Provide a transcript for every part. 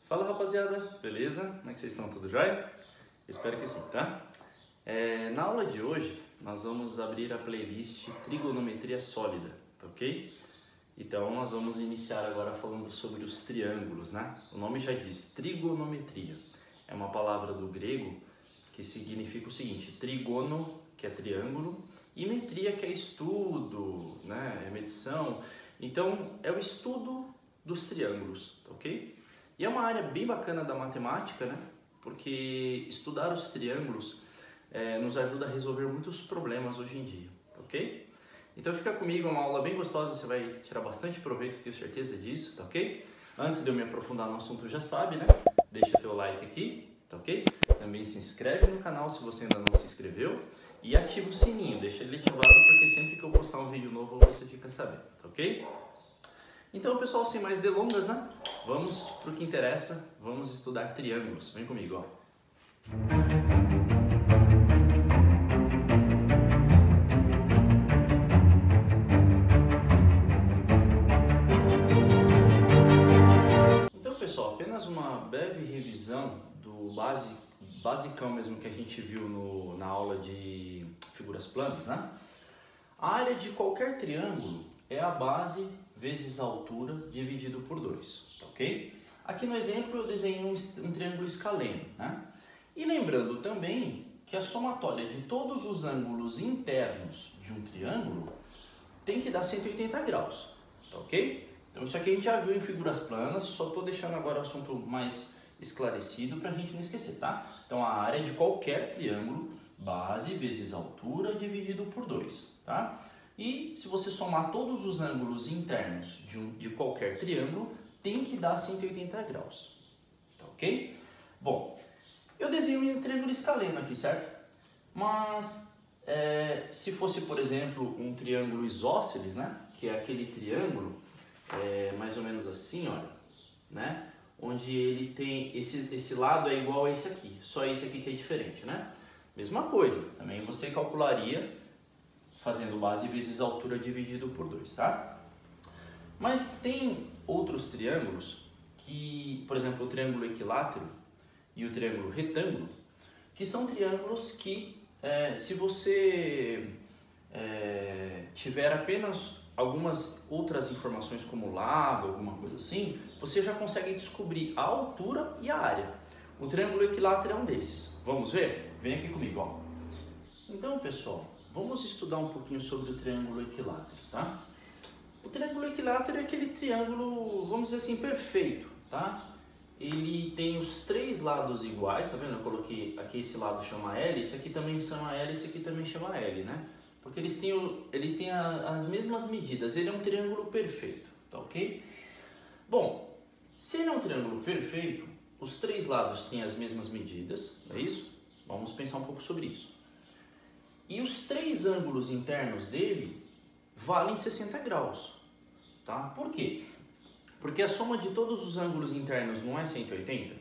Fala rapaziada, beleza? Como é que vocês estão? Tudo jóia? Espero que sim, tá? Na aula de hoje nós vamos abrir a playlist Trigonometria Sólida, tá ok? Então nós vamos iniciar agora falando sobre os triângulos, né? O nome já diz, trigonometria. É uma palavra do grego que significa o seguinte, trigono, que é triângulo, e metria, que é estudo, né? É medição. Então é o estudo dos triângulos, tá ok? E é uma área bem bacana da matemática, né? Porque estudar os triângulos nos ajuda a resolver muitos problemas hoje em dia, ok? Então fica comigo, é uma aula bem gostosa, você vai tirar bastante proveito, tenho certeza disso, tá ok? Antes de eu me aprofundar no assunto, já sabe, né? Deixa teu like aqui, tá ok? Também se inscreve no canal se você ainda não se inscreveu e ativa o sininho, deixa ele ativado porque sempre que eu postar um vídeo novo você fica sabendo, tá ok? Então, pessoal, sem mais delongas, né? Vamos para o que interessa, vamos estudar triângulos. Vem comigo, ó. Então, pessoal, apenas uma breve revisão do basicão mesmo que a gente viu na aula de figuras planas, né? A área de qualquer triângulo é a base vezes a altura dividido por 2, tá ok? Aqui no exemplo eu desenhei um triângulo escaleno, né? E lembrando também que a somatória de todos os ângulos internos de um triângulo tem que dar 180 graus, tá ok? Então isso aqui a gente já viu em figuras planas, só estou deixando agora o assunto mais esclarecido para a gente não esquecer, tá? Então a área de qualquer triângulo, base vezes altura dividido por 2, tá? E se você somar todos os ângulos internos de qualquer triângulo, tem que dar 180 graus, tá ok? Bom, eu desenhei um triângulo escaleno aqui, certo? Mas se fosse, por exemplo, um triângulo isósceles, né? Que é aquele triângulo mais ou menos assim, olha, né? Onde ele tem, esse lado é igual a esse aqui, só esse aqui que é diferente, né? Mesma coisa, também você calcularia fazendo base vezes altura dividido por 2, tá? Mas tem outros triângulos que, por exemplo, o triângulo equilátero e o triângulo retângulo, que são triângulos que, se você tiver apenas algumas outras informações como lado, alguma coisa assim, você já consegue descobrir a altura e a área. O triângulo equilátero é um desses. Vamos ver? Vem aqui comigo, ó. Então, pessoal, vamos estudar um pouquinho sobre o triângulo equilátero, tá? O triângulo equilátero é aquele triângulo, vamos dizer assim, perfeito, tá? Ele tem os três lados iguais, tá vendo? Eu coloquei aqui, esse lado chama L, esse aqui também chama L, esse aqui também chama L, né? Porque ele tem as mesmas medidas, ele é um triângulo perfeito, tá ok? Bom, se ele é um triângulo perfeito, os três lados têm as mesmas medidas, não é isso? Vamos pensar um pouco sobre isso. E os três ângulos internos dele valem 60 graus, tá? Por quê? Porque a soma de todos os ângulos internos não é 180?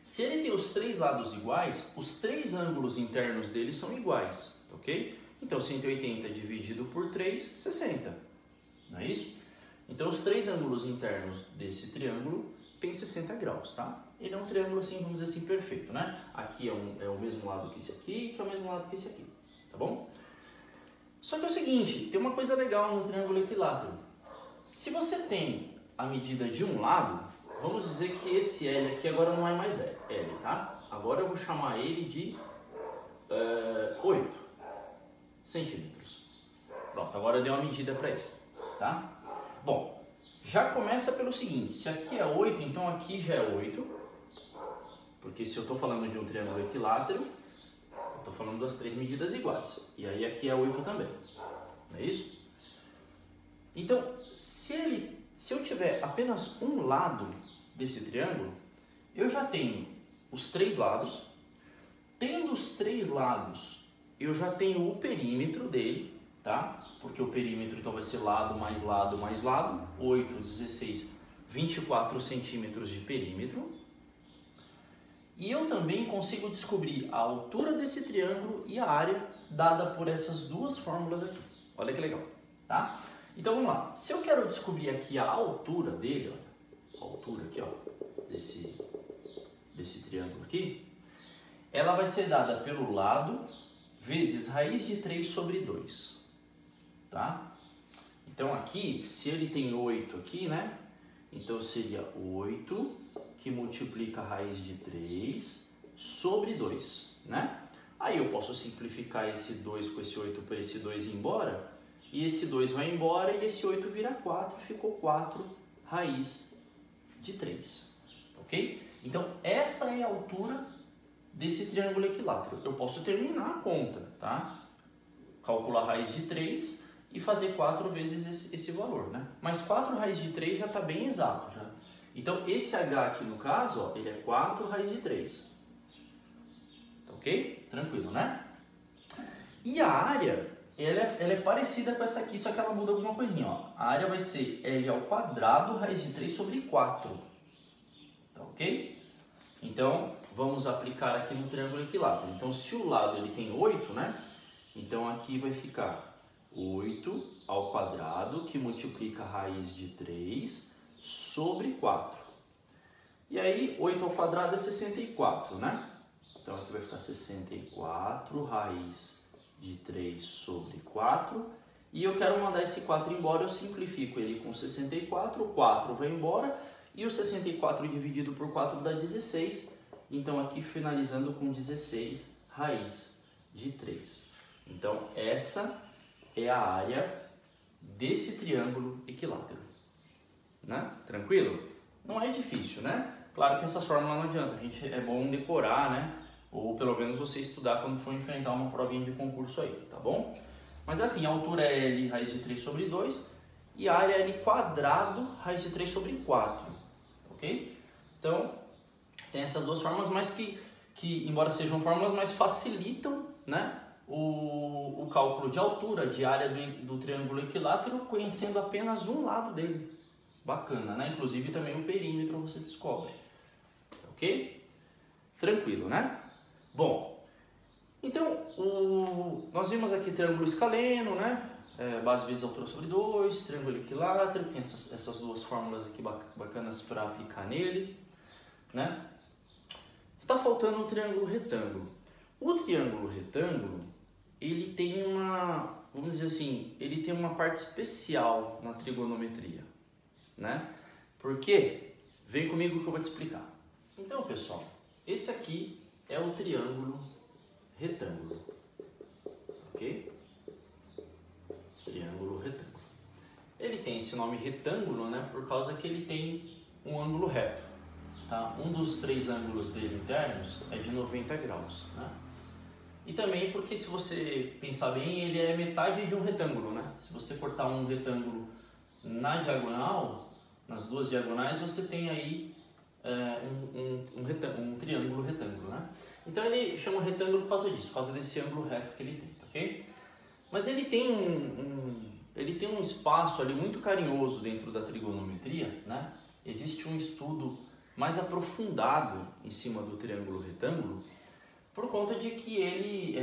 Se ele tem os três lados iguais, os três ângulos internos dele são iguais, ok? Então 180 dividido por 3, 60, não é isso? Então os três ângulos internos desse triângulo têm 60 graus, tá? Ele é um triângulo assim, vamos dizer assim, perfeito, né? Aqui é o mesmo lado que esse aqui, que é o mesmo lado que esse aqui, tá bom? Só que é o seguinte, tem uma coisa legal no triângulo equilátero. Se você tem a medida de um lado, vamos dizer que esse L aqui agora não é mais L, tá? Agora eu vou chamar ele de 8 centímetros. Pronto, agora eu dei uma medida para ele, tá? Bom, já começa pelo seguinte, se aqui é 8, então aqui já é 8, porque se eu estou falando de um triângulo equilátero, eu estou falando das três medidas iguais, e aí aqui é 8 também, não é isso? Então, se eu tiver apenas um lado desse triângulo, eu já tenho os três lados, tendo os três lados, eu já tenho o perímetro dele, tá? Porque o perímetro então vai ser lado mais lado mais lado, 8, 16, 24 centímetros de perímetro. E eu também consigo descobrir a altura desse triângulo e a área dada por essas duas fórmulas aqui. Olha que legal, tá? Então vamos lá. Se eu quero descobrir aqui a altura dele, a altura aqui, ó, desse triângulo aqui, ela vai ser dada pelo lado vezes raiz de 3 sobre 2, tá? Então aqui, se ele tem 8 aqui, né? Então seria 8 que multiplica a raiz de 3 sobre 2, né? Aí eu posso simplificar esse 2 com esse 8 para esse 2 ir embora, e esse 2 vai embora e esse 8 vira 4, ficou 4 raiz de 3, ok? Então essa é a altura desse triângulo equilátero. Eu posso terminar a conta, tá? Calcular a raiz de 3 e fazer 4 vezes esse valor, né? Mas 4 raiz de 3 já está bem exato, já. Então esse H aqui no caso, ó, ele é 4 raiz de 3. Ok? Tranquilo, né? E a área, ela é parecida com essa aqui, só que ela muda alguma coisinha, ó. A área vai ser L ao quadrado raiz de 3 sobre 4. Tá ok? Então, vamos aplicar aqui no triângulo equilátero. Então, se o lado ele tem 8, né? Então, aqui vai ficar 8 ao quadrado, que multiplica a raiz de 3 sobre 4. E aí, 8 ao quadrado é 64, né? Então, aqui vai ficar 64 raiz de 3 sobre 4. E eu quero mandar esse 4 embora, eu simplifico ele com 64. O 4 vai embora e o 64 dividido por 4 dá 16. Então, aqui finalizando com 16 raiz de 3. Então, essa é a área desse triângulo equilátero. Né? Tranquilo? Não é difícil, né? Claro que essas fórmulas não adianta, é bom decorar, né? Ou pelo menos você estudar quando for enfrentar uma provinha de concurso aí, tá bom? Mas assim, a altura é L raiz de 3 sobre 2 e a área é L quadrado raiz de 3 sobre 4, ok? Então, tem essas duas fórmulas, mas que embora sejam fórmulas, mas facilitam, né, o cálculo de altura, de área do triângulo equilátero, conhecendo apenas um lado dele. Bacana, né? Inclusive também o perímetro você descobre, ok? Tranquilo, né? Bom, então nós vimos aqui triângulo escaleno, né? Base vezes altura sobre 2, triângulo equilátero, tem essas duas fórmulas aqui bacanas para aplicar nele, né? Está faltando o triângulo retângulo. O triângulo retângulo, ele tem vamos dizer assim, ele tem uma parte especial na trigonometria, né? Por quê? Vem comigo que eu vou te explicar. Então, pessoal, esse aqui é o triângulo retângulo, ok? Triângulo retângulo. Ele tem esse nome retângulo, né? Por causa que ele tem um ângulo reto, tá? Um dos 3 ângulos dele internos é de 90 graus, né? E também porque, se você pensar bem, ele é metade de um retângulo, né? Se você cortar um retângulo na diagonal, nas duas diagonais, você tem aí um triângulo retângulo, né? Então ele chama retângulo por causa disso, por causa desse ângulo reto que ele tem, ok? Mas ele tem um espaço ali muito carinhoso dentro da trigonometria, né? Existe um estudo mais aprofundado em cima do triângulo retângulo, por conta de que ele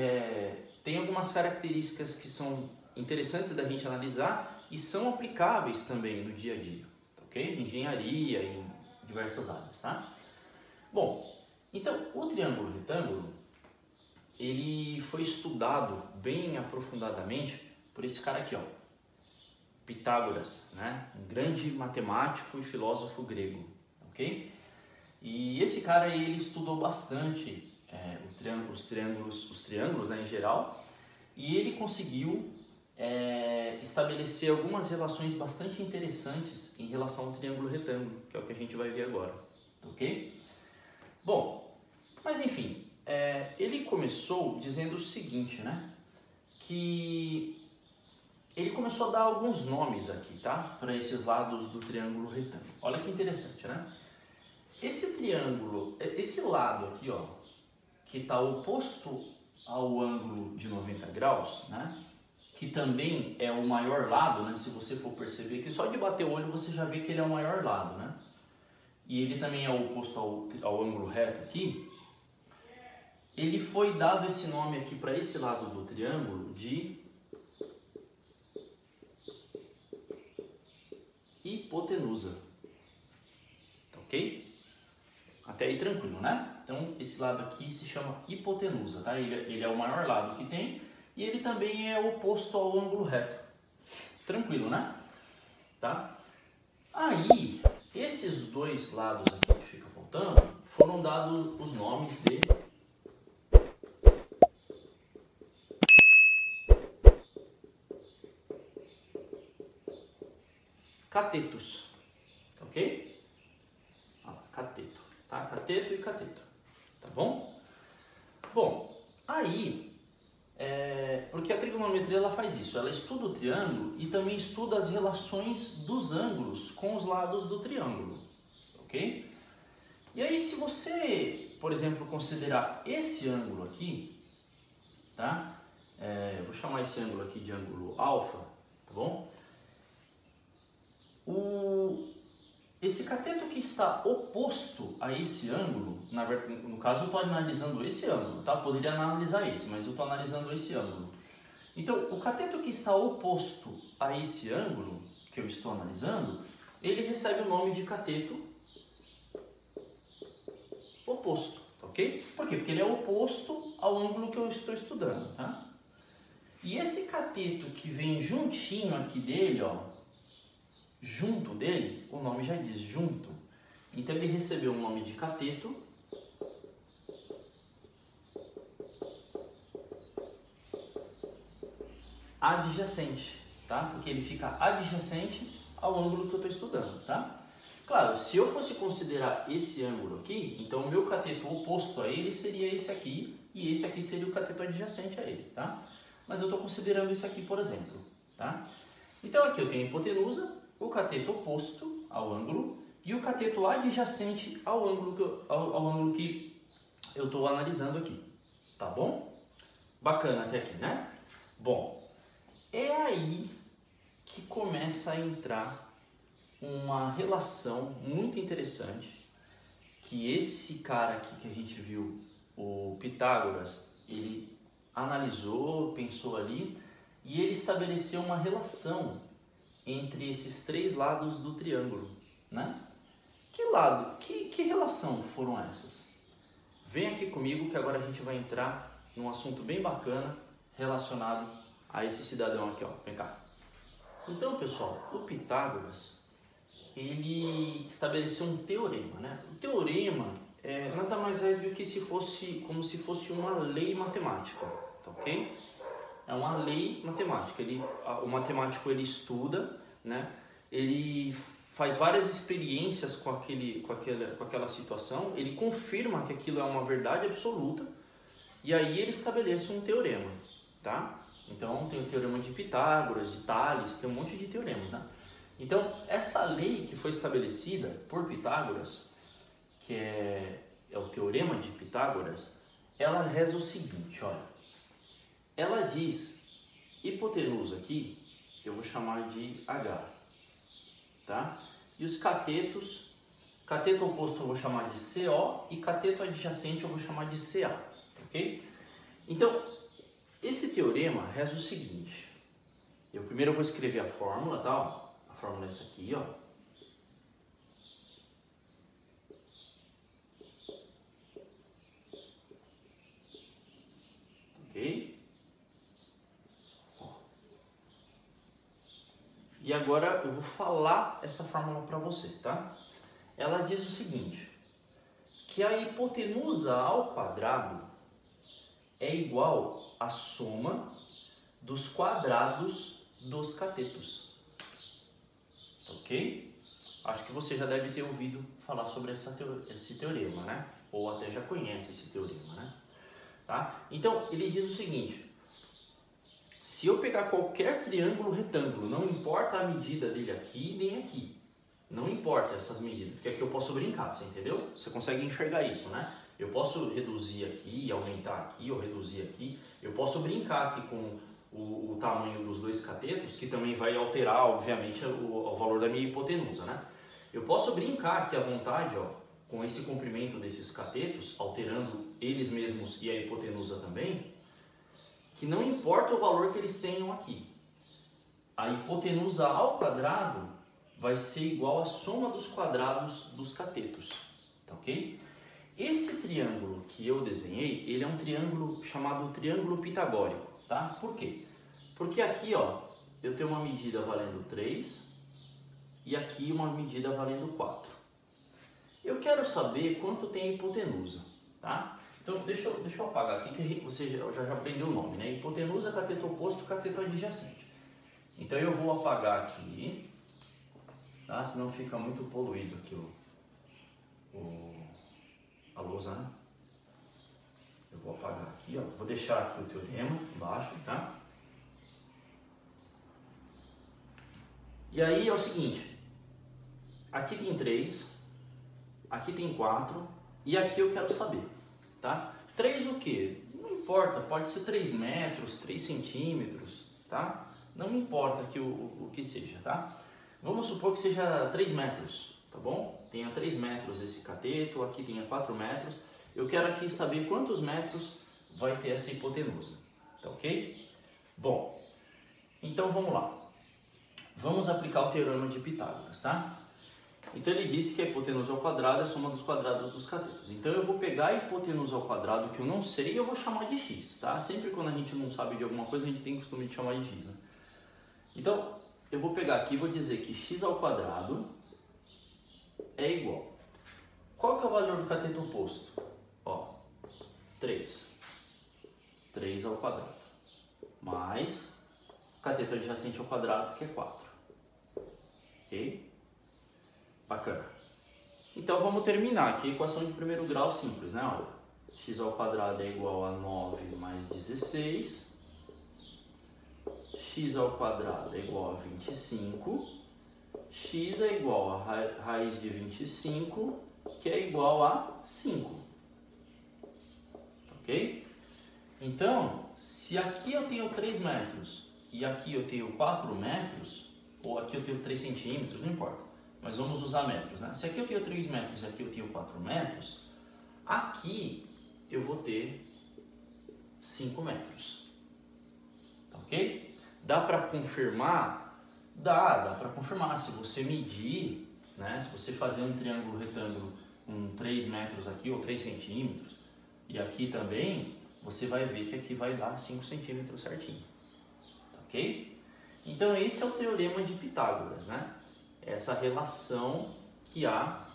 tem algumas características que são interessantes da gente analisar e são aplicáveis também no dia a dia, ok? Engenharia e diversas áreas, tá? Bom, então o triângulo retângulo, ele foi estudado bem aprofundadamente por esse cara aqui, ó, Pitágoras, né? Um grande matemático e filósofo grego, ok? E esse cara aí, ele estudou bastante os triângulos, né, em geral, e ele conseguiu estabelecer algumas relações bastante interessantes em relação ao triângulo retângulo, que é o que a gente vai ver agora, ok? Bom, mas enfim, ele começou dizendo o seguinte, né, que ele começou a dar alguns nomes aqui, tá, para esses lados do triângulo retângulo. Olha que interessante, né? Esse triângulo, esse lado aqui, ó, que está oposto ao ângulo de 90 graus, né? Que também é o maior lado, né? Se você for perceber que só de bater o olho você já vê que ele é o maior lado, né? E ele também é oposto ao ângulo reto aqui. Ele foi dado esse nome aqui para esse lado do triângulo de hipotenusa. ok? Até aí tranquilo, né? Então esse lado aqui se chama hipotenusa, tá? Ele é o maior lado que tem e ele também é oposto ao ângulo reto. Tranquilo, né? Tá? Aí, esses dois lados aqui que fica faltando, foram dados os nomes de catetos, ok? Cateto, tá? Cateto e cateto, tá bom? Bom, aí, porque a trigonometria ela faz isso, ela estuda o triângulo e também estuda as relações dos ângulos com os lados do triângulo, ok? E aí, se você, por exemplo, considerar esse ângulo aqui, tá? Vou chamar esse ângulo aqui de ângulo alfa, tá bom? Esse cateto que está oposto a esse ângulo, no caso eu estou analisando esse ângulo, tá? Poderia analisar esse, mas eu estou analisando esse ângulo. Então, o cateto que está oposto a esse ângulo que eu estou analisando, ele recebe o nome de cateto oposto, ok? Por quê? Porque ele é oposto ao ângulo que eu estou estudando, tá? E esse cateto que vem juntinho aqui dele, ó, junto dele, o nome já diz junto. Então ele recebeu o nome de cateto adjacente, tá? Porque ele fica adjacente ao ângulo que eu estou estudando, tá? Claro, se eu fosse considerar esse ângulo aqui, então o meu cateto oposto a ele seria esse aqui, e esse aqui seria o cateto adjacente a ele, tá? Mas eu estou considerando esse aqui, por exemplo, tá? Então aqui eu tenho a hipotenusa, o cateto oposto ao ângulo e o cateto adjacente ao ângulo que eu estou analisando aqui, tá bom? Bacana até aqui, né? Bom, é aí que começa a entrar uma relação muito interessante que esse cara aqui que a gente viu, o Pitágoras, ele analisou, pensou ali e ele estabeleceu uma relação entre esses três lados do triângulo, né? Que relação foram essas? Vem aqui comigo que agora a gente vai entrar num assunto bem bacana relacionado a esse cidadão aqui, ó. Vem cá. Então, pessoal, o Pitágoras, ele estabeleceu um teorema, né? O teorema nada mais é do que como se fosse uma lei matemática, tá ok? É uma lei matemática. O matemático ele estuda, né? Ele faz várias experiências com aquela situação, ele confirma que aquilo é uma verdade absoluta e aí ele estabelece um teorema, tá? Então tem o teorema de Pitágoras, de Tales, tem um monte de teoremas, né? Então essa lei que foi estabelecida por Pitágoras, que é o teorema de Pitágoras, ela reza o seguinte, olha. Ela diz, hipotenusa aqui, eu vou chamar de H, tá? E os catetos, cateto oposto eu vou chamar de CO e cateto adjacente eu vou chamar de CA, ok? Então, esse teorema reza o seguinte, primeiro eu vou escrever a fórmula, tá? Ó, a fórmula é essa aqui, ó. Ok? E agora eu vou falar essa fórmula para você, tá? Ela diz o seguinte, que a hipotenusa ao quadrado é igual à soma dos quadrados dos catetos, ok? Acho que você já deve ter ouvido falar sobre esse teorema, né? Ou até já conhece esse teorema, né? Tá? Então, ele diz o seguinte, se eu pegar qualquer triângulo retângulo, não importa a medida dele aqui nem aqui, não importa essas medidas, porque aqui eu posso brincar, você entendeu? Você consegue enxergar isso, né? Eu posso reduzir aqui, aumentar aqui, ou reduzir aqui, eu posso brincar aqui com o tamanho dos dois catetos, que também vai alterar, obviamente, o valor da minha hipotenusa, né? Eu posso brincar aqui à vontade, ó, com esse comprimento desses catetos, alterando eles mesmos e a hipotenusa também, que não importa o valor que eles tenham aqui. A hipotenusa ao quadrado vai ser igual à soma dos quadrados dos catetos, tá ok? Esse triângulo que eu desenhei, ele é um triângulo chamado triângulo pitagórico, tá? Por quê? Porque aqui, ó, eu tenho uma medida valendo 3 e aqui uma medida valendo 4. Eu quero saber quanto tem a hipotenusa, tá? Então, deixa eu apagar aqui que você já aprendeu o nome, né? Hipotenusa, cateto oposto, cateto adjacente. Então, eu vou apagar aqui, tá? Senão fica muito poluído aqui a lousa, né? Eu vou apagar aqui, ó. Vou deixar aqui o teorema embaixo, tá? E aí é o seguinte, aqui tem 3, aqui tem 4 e aqui eu quero saber, tá? 3 o quê? Não importa, pode ser 3 metros, 3 centímetros, tá? Não me importa aqui o que seja, tá? Vamos supor que seja 3 metros, tá bom? Tenha 3 metros esse cateto, aqui tenha 4 metros. Eu quero aqui saber quantos metros vai ter essa hipotenusa, tá ok? Bom, então vamos lá. Vamos aplicar o teorema de Pitágoras, tá? Então ele disse que a hipotenusa ao quadrado é a soma dos quadrados dos catetos. Então eu vou pegar a hipotenusa ao quadrado que eu não sei e eu vou chamar de x, tá? Sempre quando a gente não sabe de alguma coisa, a gente tem costume de chamar de x, né? Então eu vou pegar aqui e vou dizer que x ao quadrado é igual. Qual que é o valor do cateto oposto? Ó, 3. 3 ao quadrado. Mais o cateto adjacente ao quadrado, que é 4. Ok? Bacana. Então vamos terminar aqui a equação de primeiro grau simples, né? Olha, x ao quadrado é igual a 9 mais 16. X ao quadrado é igual a 25. X é igual a raiz de 25, que é igual a 5. Ok? Então, se aqui eu tenho 3 metros e aqui eu tenho 4 metros, ou aqui eu tenho 3 centímetros, não importa, mas vamos usar metros, né? Se aqui eu tenho 3 metros e aqui eu tenho 4 metros, aqui eu vou ter 5 metros, tá ok? Dá para confirmar? Dá para confirmar. Se você medir, né? Se você fazer um triângulo retângulo com 3 metros aqui ou 3 centímetros e aqui também, você vai ver que aqui vai dar 5 centímetros certinho, tá ok? Então esse é o teorema de Pitágoras, né? Essa relação que há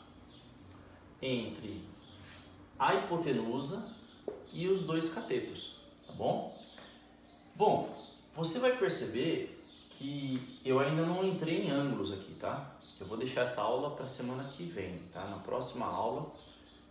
entre a hipotenusa e os dois catetos, tá bom? Bom, você vai perceber que eu ainda não entrei em ângulos aqui, tá? Eu vou deixar essa aula para a semana que vem, tá? Na próxima aula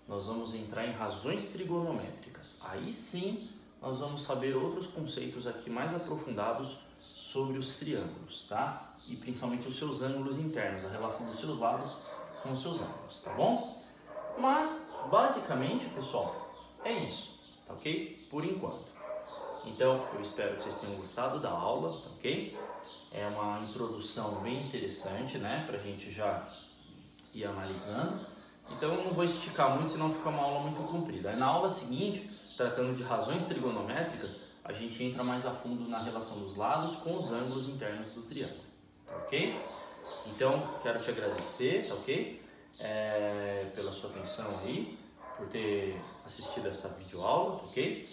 nós vamos entrar em razões trigonométricas. Aí sim nós vamos saber outros conceitos aqui mais aprofundados sobre os triângulos, tá? E principalmente os seus ângulos internos, a relação dos seus lados com os seus ângulos, tá bom? Mas, basicamente, pessoal, é isso, tá ok? Por enquanto. Então, eu espero que vocês tenham gostado da aula, tá ok? É uma introdução bem interessante, né? Pra gente já ir analisando. Então, eu não vou esticar muito, senão fica uma aula muito comprida. Aí, na aula seguinte, tratando de razões trigonométricas, a gente entra mais a fundo na relação dos lados com os ângulos internos do triângulo, tá ok? Então, quero te agradecer, tá ok? Pela sua atenção aí, por ter assistido essa videoaula, tá ok?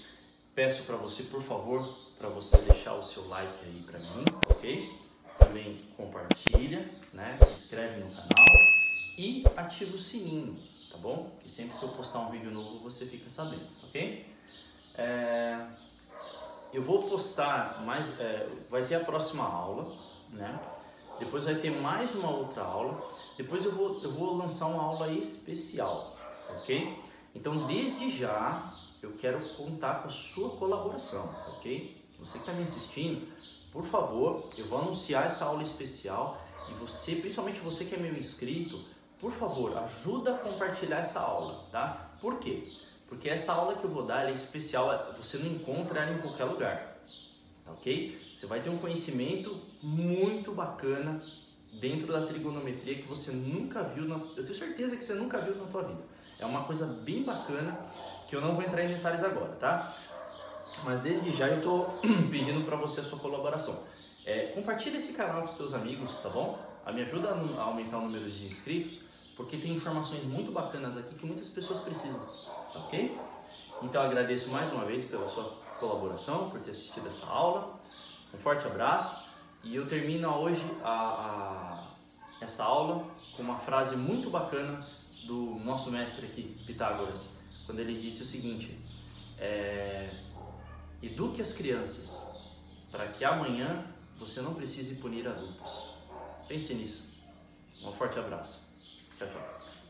Peço para você, por favor, para você deixar o seu like aí para mim, tá ok? Também compartilha, né? Se inscreve no canal e ativa o sininho, tá bom? Que sempre que eu postar um vídeo novo você fica sabendo, ok? Eu vou postar mais, vai ter a próxima aula, né? Depois vai ter mais uma outra aula. Depois eu vou lançar uma aula especial, ok? Então, desde já, eu quero contar com a sua colaboração, ok? Você que está me assistindo, por favor, eu vou anunciar essa aula especial e você, principalmente você que é meu inscrito, por favor, ajuda a compartilhar essa aula, tá? Por quê? Porque essa aula que eu vou dar ela é especial, você não encontra ela em qualquer lugar, tá ok? Você vai ter um conhecimento muito bacana dentro da trigonometria que você nunca viu, eu tenho certeza que você nunca viu na tua vida. É uma coisa bem bacana que eu não vou entrar em detalhes agora, tá? Mas desde já eu estou pedindo para você a sua colaboração. Compartilha esse canal com os teus amigos, tá bom? Me ajuda a aumentar o número de inscritos, porque tem informações muito bacanas aqui que muitas pessoas precisam, tá ok? Então agradeço mais uma vez pela sua colaboração, por ter assistido essa aula. Um forte abraço e eu termino hoje essa aula com uma frase muito bacana do nosso mestre aqui, Pitágoras, quando ele disse o seguinte: eduque as crianças para que amanhã você não precise punir adultos. Pense nisso. Um forte abraço. Tchau, tchau.